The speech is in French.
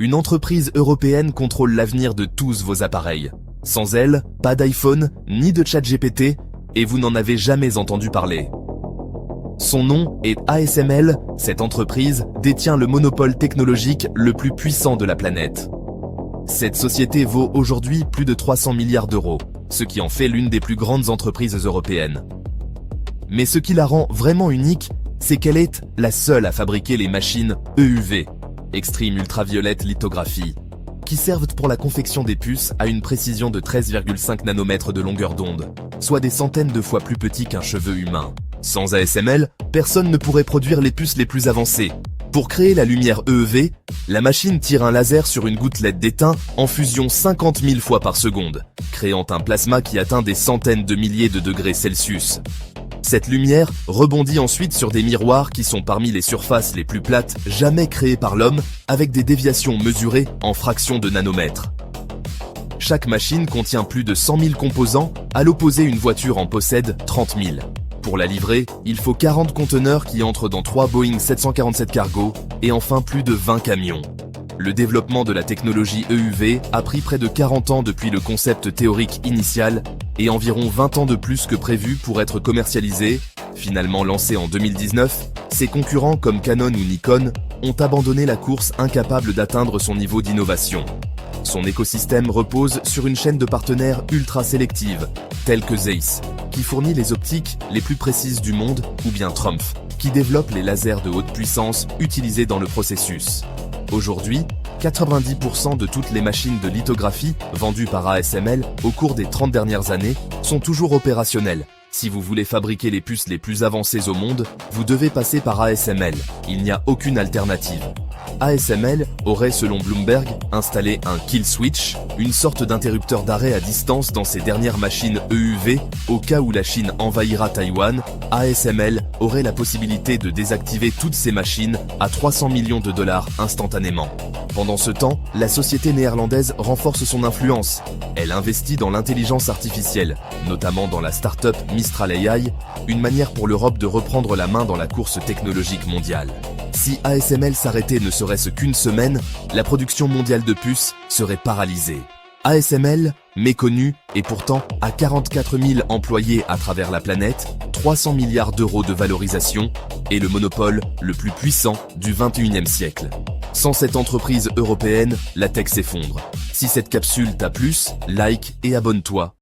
Une entreprise européenne contrôle l'avenir de tous vos appareils. Sans elle, pas d'iPhone, ni de ChatGPT, et vous n'en avez jamais entendu parler. Son nom est ASML, cette entreprise détient le monopole technologique le plus puissant de la planète. Cette société vaut aujourd'hui plus de 300 milliards d'euros, ce qui en fait l'une des plus grandes entreprises européennes. Mais ce qui la rend vraiment unique, c'est qu'elle est la seule à fabriquer les machines EUV, Extreme Ultraviolet Lithography, qui servent pour la confection des puces à une précision de 13,5 nanomètres de longueur d'onde, soit des centaines de fois plus petit qu'un cheveu humain. Sans ASML, personne ne pourrait produire les puces les plus avancées. Pour créer la lumière EUV, la machine tire un laser sur une gouttelette d'étain en fusion 50 000 fois par seconde, créant un plasma qui atteint des centaines de milliers de degrés Celsius. Cette lumière rebondit ensuite sur des miroirs qui sont parmi les surfaces les plus plates jamais créées par l'homme, avec des déviations mesurées en fractions de nanomètres. Chaque machine contient plus de 100 000 composants, à l'opposé une voiture en possède 30 000. Pour la livrer, il faut 40 conteneurs qui entrent dans 3 Boeing 747 cargo et enfin plus de 20 camions. Le développement de la technologie EUV a pris près de 40 ans depuis le concept théorique initial et environ 20 ans de plus que prévu pour être commercialisé. Finalement lancé en 2019, ses concurrents comme Canon ou Nikon ont abandonné la course, incapables d'atteindre son niveau d'innovation. Son écosystème repose sur une chaîne de partenaires ultra sélective, tels que Zeiss, qui fournit les optiques les plus précises du monde, ou bien Trumpf, qui développe les lasers de haute puissance utilisés dans le processus. Aujourd'hui, 90% de toutes les machines de lithographie vendues par ASML au cours des 30 dernières années sont toujours opérationnelles. Si vous voulez fabriquer les puces les plus avancées au monde, vous devez passer par ASML. Il n'y a aucune alternative. ASML aurait, selon Bloomberg, installé un kill switch, une sorte d'interrupteur d'arrêt à distance dans ses dernières machines EUV. Au cas où la Chine envahira Taïwan, ASML aurait la possibilité de désactiver toutes ces machines à 300 millions de dollars instantanément. Pendant ce temps, la société néerlandaise renforce son influence. Elle investit dans l'intelligence artificielle, notamment dans la start-up Mistral AI, une manière pour l'Europe de reprendre la main dans la course technologique mondiale. Si ASML s'arrêtait ne serait-ce qu'une semaine, la production mondiale de puces serait paralysée. ASML, méconnu et pourtant à 44 000 employés à travers la planète, 300 milliards d'euros de valorisation, est le monopole le plus puissant du 21e siècle. Sans cette entreprise européenne, la tech s'effondre. Si cette capsule t'a plu, like et abonne-toi.